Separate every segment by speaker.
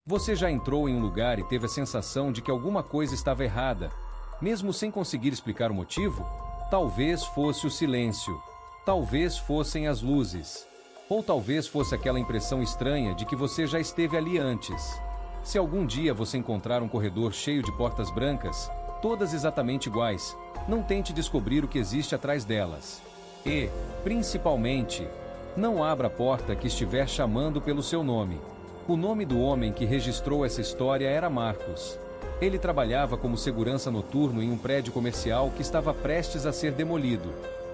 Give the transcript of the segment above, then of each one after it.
Speaker 1: Você já entrou em um lugar e teve a sensação de que alguma coisa estava errada, mesmo sem conseguir explicar o motivo? Talvez fosse o silêncio. Talvez fossem as luzes. Ou talvez fosse aquela impressão estranha de que você já esteve ali antes. Se algum dia você encontrar um corredor cheio de portas brancas, todas exatamente iguais, não tente descobrir o que existe atrás delas. E, principalmente, não abra a porta que estiver chamando pelo seu nome. O nome do homem que registrou essa história era Marcos. Ele trabalhava como segurança noturno em um prédio comercial que estava prestes a ser demolido.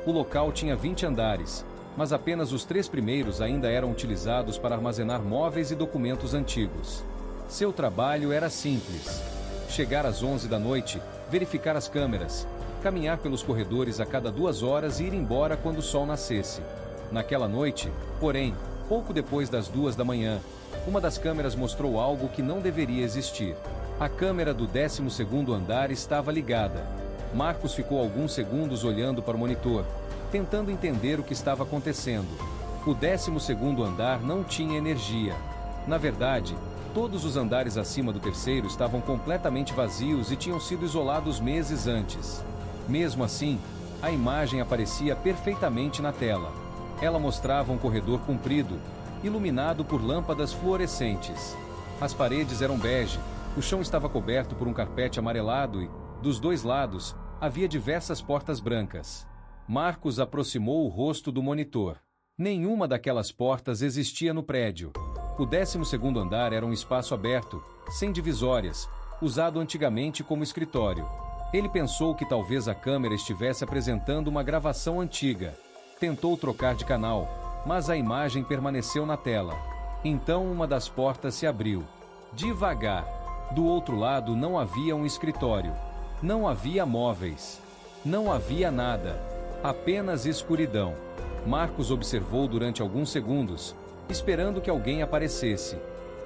Speaker 1: O local tinha 20 andares, mas apenas os 3 primeiros ainda eram utilizados para armazenar móveis e documentos antigos. Seu trabalho era simples: chegar às 11 da noite, verificar as câmeras, caminhar pelos corredores a cada 2 horas e ir embora quando o sol nascesse. Naquela noite, porém, pouco depois das 2 da manhã, uma das câmeras mostrou algo que não deveria existir. A câmera do 12º andar estava ligada. Marcos ficou alguns segundos olhando para o monitor, tentando entender o que estava acontecendo. O 12º andar não tinha energia. Na verdade, todos os andares acima do terceiro estavam completamente vazios e tinham sido isolados meses antes. Mesmo assim, a imagem aparecia perfeitamente na tela. Ela mostrava um corredor comprido, iluminado por lâmpadas fluorescentes. As paredes eram bege, o chão estava coberto por um carpete amarelado e, dos 2 lados, havia diversas portas brancas. Marcos aproximou o rosto do monitor. Nenhuma daquelas portas existia no prédio. O 12º andar era um espaço aberto, sem divisórias, usado antigamente como escritório. Ele pensou que talvez a câmera estivesse apresentando uma gravação antiga. Tentou trocar de canal, mas a imagem permaneceu na tela. Então uma das portas se abriu. Devagar. Do outro lado não havia um escritório. Não havia móveis. Não havia nada. Apenas escuridão. Marcos observou durante alguns segundos, esperando que alguém aparecesse.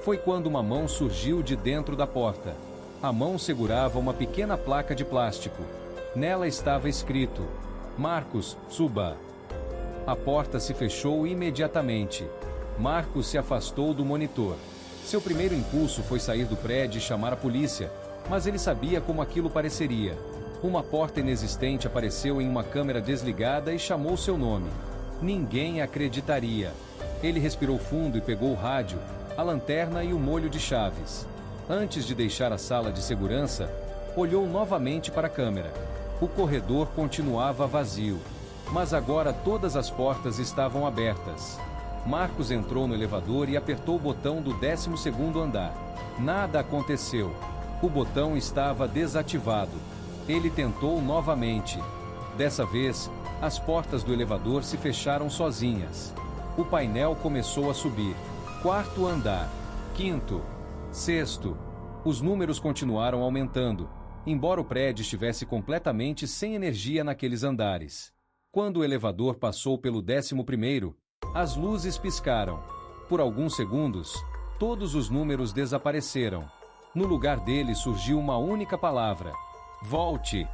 Speaker 1: Foi quando uma mão surgiu de dentro da porta. A mão segurava uma pequena placa de plástico. Nela estava escrito: Marcos, suba. A porta se fechou imediatamente. Marcos se afastou do monitor. Seu primeiro impulso foi sair do prédio e chamar a polícia, mas ele sabia como aquilo pareceria. Uma porta inexistente apareceu em uma câmera desligada e chamou seu nome. Ninguém acreditaria. Ele respirou fundo e pegou o rádio, a lanterna e o molho de chaves. Antes de deixar a sala de segurança, olhou novamente para a câmera. O corredor continuava vazio. Mas agora todas as portas estavam abertas. Marcos entrou no elevador e apertou o botão do 12º andar. Nada aconteceu. O botão estava desativado. Ele tentou novamente. Dessa vez, as portas do elevador se fecharam sozinhas. O painel começou a subir. 4º andar. 5º. 6º. Os números continuaram aumentando, embora o prédio estivesse completamente sem energia naqueles andares. Quando o elevador passou pelo 11º, as luzes piscaram. Por alguns segundos, todos os números desapareceram. No lugar deles surgiu uma única palavra: volte.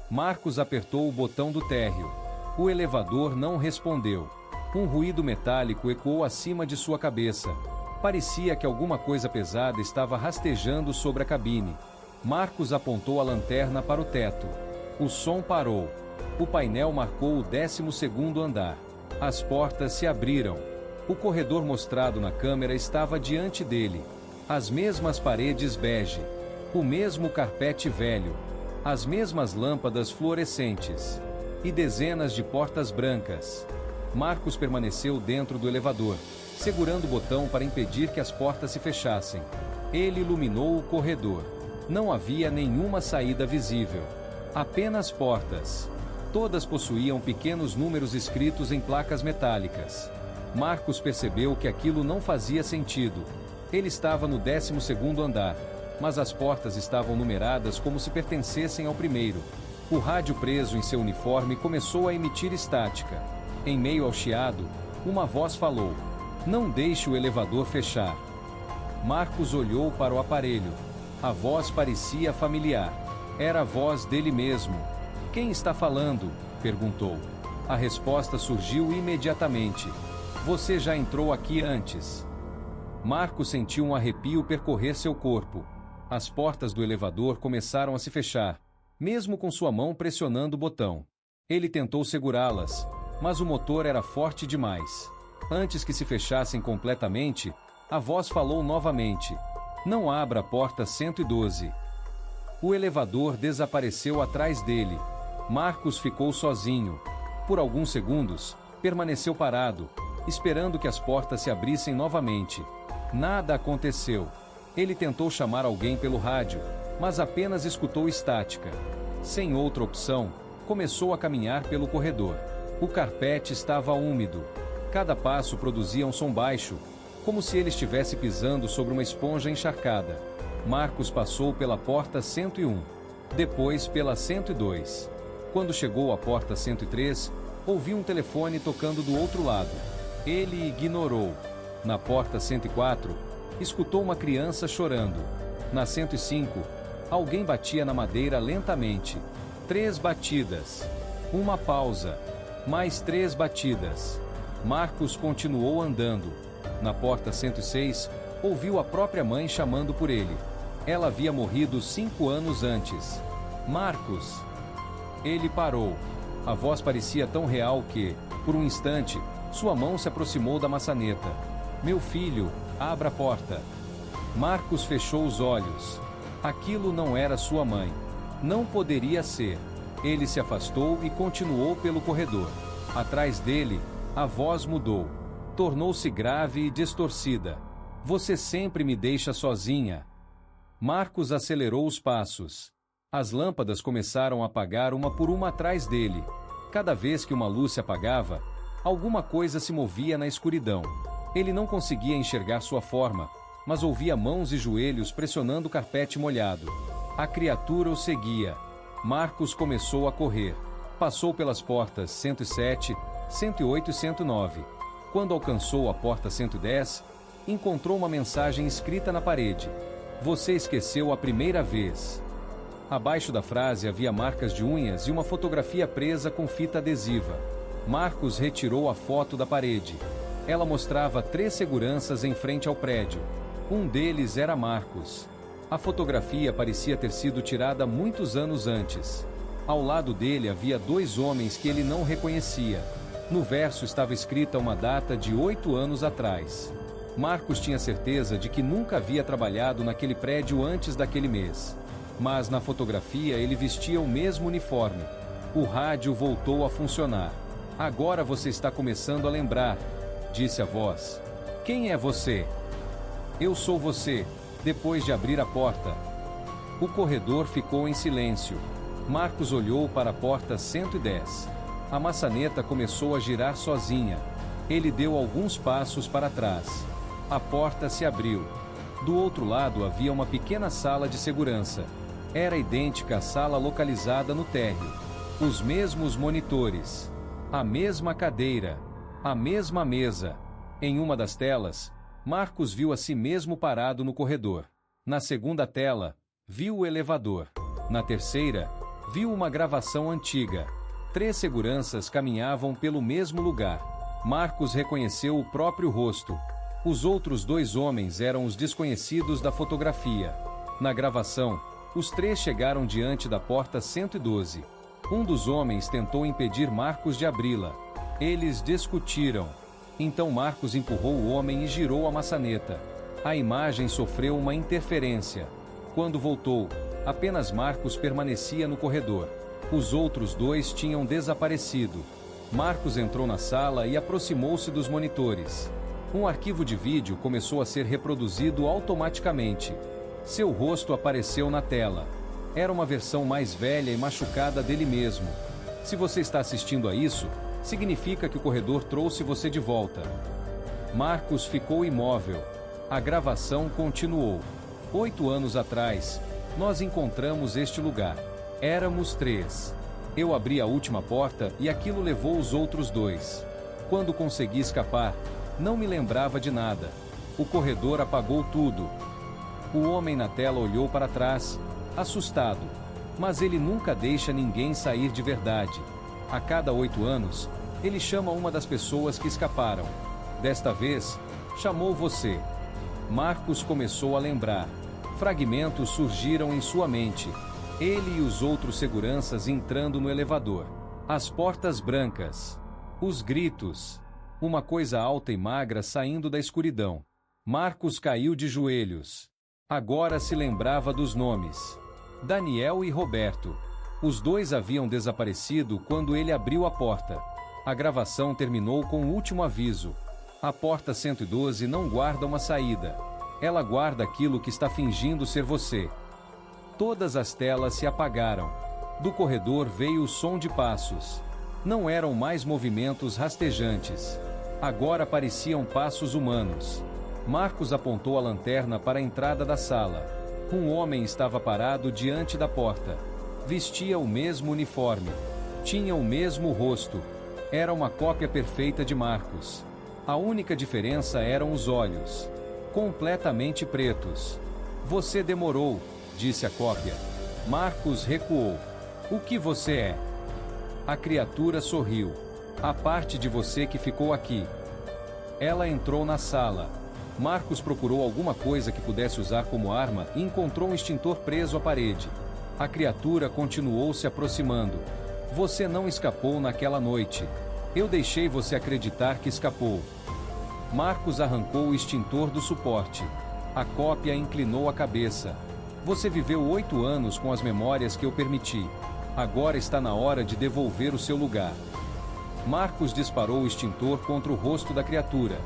Speaker 1: Marcos apertou o botão do térreo. O elevador não respondeu. Um ruído metálico ecoou acima de sua cabeça. Parecia que alguma coisa pesada estava rastejando sobre a cabine. Marcos apontou a lanterna para o teto. O som parou. O painel marcou o 12º andar. As portas se abriram. O corredor mostrado na câmera estava diante dele. As mesmas paredes bege. O mesmo carpete velho. As mesmas lâmpadas fluorescentes. E dezenas de portas brancas. Marcos permaneceu dentro do elevador, segurando o botão para impedir que as portas se fechassem. Ele iluminou o corredor. Não havia nenhuma saída visível. Apenas portas. Todas possuíam pequenos números escritos em placas metálicas. Marcos percebeu que aquilo não fazia sentido. Ele estava no 12º andar, mas as portas estavam numeradas como se pertencessem ao primeiro. O rádio preso em seu uniforme começou a emitir estática. Em meio ao chiado, uma voz falou: "Não deixe o elevador fechar." Marcos olhou para o aparelho. A voz parecia familiar. Era a voz dele mesmo. "Quem está falando?" perguntou. A resposta surgiu imediatamente: "Você já entrou aqui antes." Marcos sentiu um arrepio percorrer seu corpo. As portas do elevador começaram a se fechar, mesmo com sua mão pressionando o botão. Ele tentou segurá-las, mas o motor era forte demais. Antes que se fechassem completamente, a voz falou novamente: "Não abra a porta 112. O elevador desapareceu atrás dele. Marcos ficou sozinho. Por alguns segundos, permaneceu parado, esperando que as portas se abrissem novamente. Nada aconteceu. Ele tentou chamar alguém pelo rádio, mas apenas escutou estática. Sem outra opção, começou a caminhar pelo corredor. O carpete estava úmido. Cada passo produzia um som baixo, como se ele estivesse pisando sobre uma esponja encharcada. Marcos passou pela porta 101, depois pela 102. Quando chegou à porta 103, ouviu um telefone tocando do outro lado. Ele ignorou. Na porta 104, escutou uma criança chorando. Na 105, alguém batia na madeira lentamente. 3 batidas. Uma pausa. Mais 3 batidas. Marcos continuou andando. Na porta 106, ouviu a própria mãe chamando por ele. Ela havia morrido 5 anos antes. Marcos! Ele parou. A voz parecia tão real que, por um instante, sua mão se aproximou da maçaneta. "Meu filho, abra a porta." Marcos fechou os olhos. Aquilo não era sua mãe. Não poderia ser. Ele se afastou e continuou pelo corredor. Atrás dele, a voz mudou. Tornou-se grave e distorcida. "Você sempre me deixa sozinha." Marcos acelerou os passos. As lâmpadas começaram a apagar uma por uma atrás dele. Cada vez que uma luz se apagava, alguma coisa se movia na escuridão. Ele não conseguia enxergar sua forma, mas ouvia mãos e joelhos pressionando o carpete molhado. A criatura o seguia. Marcos começou a correr. Passou pelas portas 107, 108 e 109. Quando alcançou a porta 110, encontrou uma mensagem escrita na parede. "Você esqueceu a primeira vez." Abaixo da frase havia marcas de unhas e uma fotografia presa com fita adesiva. Marcos retirou a foto da parede. Ela mostrava 3 seguranças em frente ao prédio. Um deles era Marcos. A fotografia parecia ter sido tirada muitos anos antes. Ao lado dele havia 2 homens que ele não reconhecia. No verso estava escrita uma data de 8 anos atrás. Marcos tinha certeza de que nunca havia trabalhado naquele prédio antes daquele mês. Mas na fotografia ele vestia o mesmo uniforme. O rádio voltou a funcionar. "Agora você está começando a lembrar", disse a voz. "Quem é você?" "Eu sou você", depois de abrir a porta. O corredor ficou em silêncio. Marcos olhou para a porta 110. A maçaneta começou a girar sozinha. Ele deu alguns passos para trás. A porta se abriu. Do outro lado havia uma pequena sala de segurança. Era idêntica à sala localizada no térreo. Os mesmos monitores. A mesma cadeira. A mesma mesa. Em uma das telas, Marcos viu a si mesmo parado no corredor. Na segunda tela, viu o elevador. Na terceira, viu uma gravação antiga. 3 seguranças caminhavam pelo mesmo lugar. Marcos reconheceu o próprio rosto. Os outros 2 homens eram os desconhecidos da fotografia. Na gravação, os 3 chegaram diante da porta 112. Um dos homens tentou impedir Marcos de abri-la. Eles discutiram. Então Marcos empurrou o homem e girou a maçaneta. A imagem sofreu uma interferência. Quando voltou, apenas Marcos permanecia no corredor. Os outros 2 tinham desaparecido. Marcos entrou na sala e aproximou-se dos monitores. Um arquivo de vídeo começou a ser reproduzido automaticamente. Seu rosto apareceu na tela. Era uma versão mais velha e machucada dele mesmo. Se você está assistindo a isso, significa que o corredor trouxe você de volta. Marcos ficou imóvel. A gravação continuou. 8 anos atrás, nós encontramos este lugar. Éramos 3. Eu abri a última porta e aquilo levou os outros 2. Quando consegui escapar, não me lembrava de nada. O corredor apagou tudo. O homem na tela olhou para trás, assustado. Mas ele nunca deixa ninguém sair de verdade. A cada 8 anos, ele chama uma das pessoas que escaparam. Desta vez, chamou você. Marcos começou a lembrar. Fragmentos surgiram em sua mente. Ele e os outros seguranças entrando no elevador. As portas brancas. Os gritos. Uma coisa alta e magra saindo da escuridão. Marcos caiu de joelhos. Agora se lembrava dos nomes. Daniel e Roberto. Os dois haviam desaparecido quando ele abriu a porta. A gravação terminou com o último aviso. A porta 112 não guarda uma saída. Ela guarda aquilo que está fingindo ser você. Todas as telas se apagaram. Do corredor veio o som de passos. Não eram mais movimentos rastejantes. Agora pareciam passos humanos. Marcos apontou a lanterna para a entrada da sala. Um homem estava parado diante da porta. Vestia o mesmo uniforme. Tinha o mesmo rosto. Era uma cópia perfeita de Marcos. A única diferença eram os olhos. Completamente pretos. Você demorou, disse a cópia. Marcos recuou. O que você é? A criatura sorriu. A parte de você que ficou aqui. Ela entrou na sala. Marcos procurou alguma coisa que pudesse usar como arma e encontrou um extintor preso à parede. A criatura continuou se aproximando. Você não escapou naquela noite. Eu deixei você acreditar que escapou. Marcos arrancou o extintor do suporte. A cópia inclinou a cabeça. Você viveu 8 anos com as memórias que eu permiti. Agora está na hora de devolver o seu lugar. Marcos disparou o extintor contra o rosto da criatura.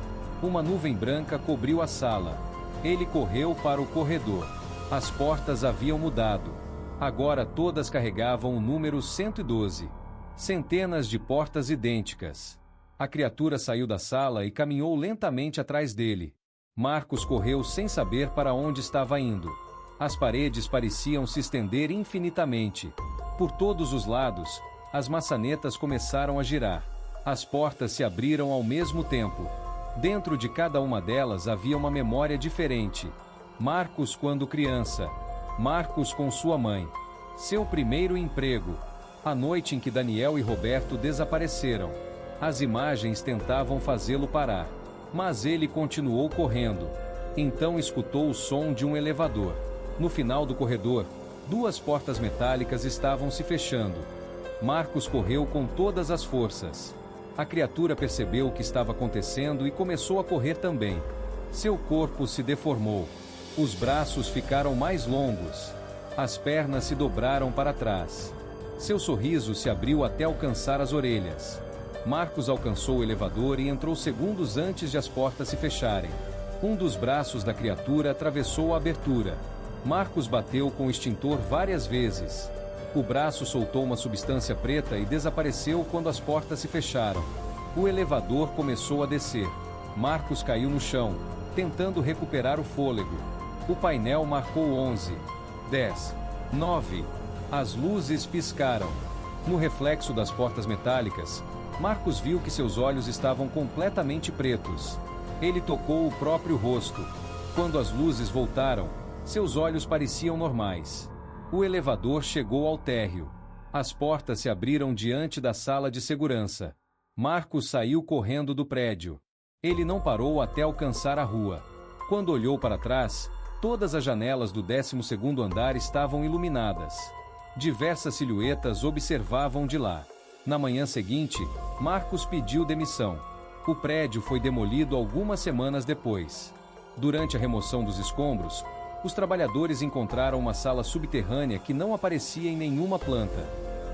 Speaker 1: Uma nuvem branca cobriu a sala. Ele correu para o corredor. As portas haviam mudado. Agora todas carregavam o número 112. Centenas de portas idênticas. A criatura saiu da sala e caminhou lentamente atrás dele. Marcos correu sem saber para onde estava indo. As paredes pareciam se estender infinitamente. Por todos os lados, as maçanetas começaram a girar. As portas se abriram ao mesmo tempo. Dentro de cada uma delas havia uma memória diferente. Marcos quando criança. Marcos com sua mãe. Seu primeiro emprego. A noite em que Daniel e Roberto desapareceram. As imagens tentavam fazê-lo parar. Mas ele continuou correndo. Então escutou o som de um elevador. No final do corredor, 2 portas metálicas estavam se fechando. Marcos correu com todas as forças. A criatura percebeu o que estava acontecendo e começou a correr também. Seu corpo se deformou. Os braços ficaram mais longos. As pernas se dobraram para trás. Seu sorriso se abriu até alcançar as orelhas. Marcos alcançou o elevador e entrou segundos antes de as portas se fecharem. Um dos braços da criatura atravessou a abertura. Marcos bateu com o extintor várias vezes. O braço soltou uma substância preta e desapareceu quando as portas se fecharam. O elevador começou a descer. Marcos caiu no chão, tentando recuperar o fôlego. O painel marcou 11, 10, 9. As luzes piscaram. No reflexo das portas metálicas, Marcos viu que seus olhos estavam completamente pretos. Ele tocou o próprio rosto. Quando as luzes voltaram, seus olhos pareciam normais. O elevador chegou ao térreo. As portas se abriram diante da sala de segurança. Marcos saiu correndo do prédio. Ele não parou até alcançar a rua. Quando olhou para trás, todas as janelas do 12º andar estavam iluminadas. Diversas silhuetas observavam de lá. Na manhã seguinte, Marcos pediu demissão. O prédio foi demolido algumas semanas depois. Durante a remoção dos escombros, os trabalhadores encontraram uma sala subterrânea que não aparecia em nenhuma planta.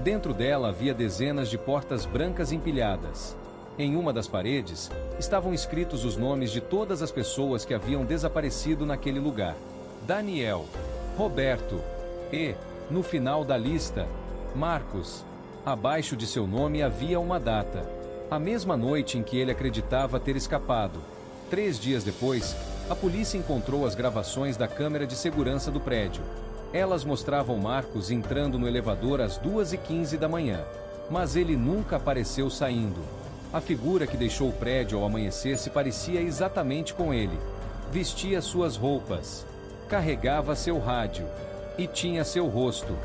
Speaker 1: Dentro dela havia dezenas de portas brancas empilhadas. Em uma das paredes, estavam escritos os nomes de todas as pessoas que haviam desaparecido naquele lugar. Daniel, Roberto e, no final da lista, Marcos. Abaixo de seu nome havia uma data. A mesma noite em que ele acreditava ter escapado. 3 dias depois, a polícia encontrou as gravações da câmera de segurança do prédio. Elas mostravam Marcos entrando no elevador às 2h15 da manhã. Mas ele nunca apareceu saindo. A figura que deixou o prédio ao amanhecer se parecia exatamente com ele. Vestia suas roupas. Carregava seu rádio. E tinha seu rosto.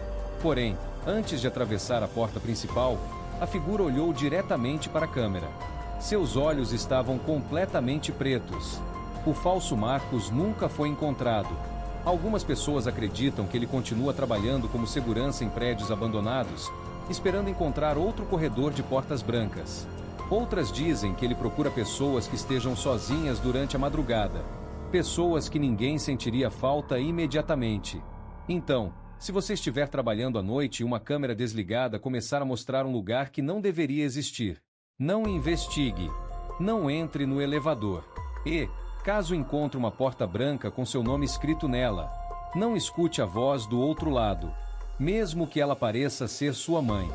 Speaker 1: Porém, antes de atravessar a porta principal, a figura olhou diretamente para a câmera. Seus olhos estavam completamente pretos. O falso Marcos nunca foi encontrado. Algumas pessoas acreditam que ele continua trabalhando como segurança em prédios abandonados, esperando encontrar outro corredor de portas brancas. Outras dizem que ele procura pessoas que estejam sozinhas durante a madrugada. Pessoas que ninguém sentiria falta imediatamente. Então, se você estiver trabalhando à noite e uma câmera desligada começar a mostrar um lugar que não deveria existir, não investigue. Não entre no elevador. E, caso encontre uma porta branca com seu nome escrito nela, não escute a voz do outro lado, mesmo que ela pareça ser sua mãe,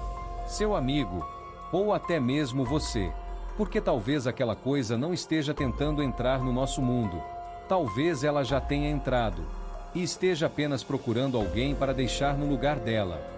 Speaker 1: seu amigo, ou até mesmo você, porque talvez aquela coisa não esteja tentando entrar no nosso mundo. Talvez ela já tenha entrado e esteja apenas procurando alguém para deixar no lugar dela.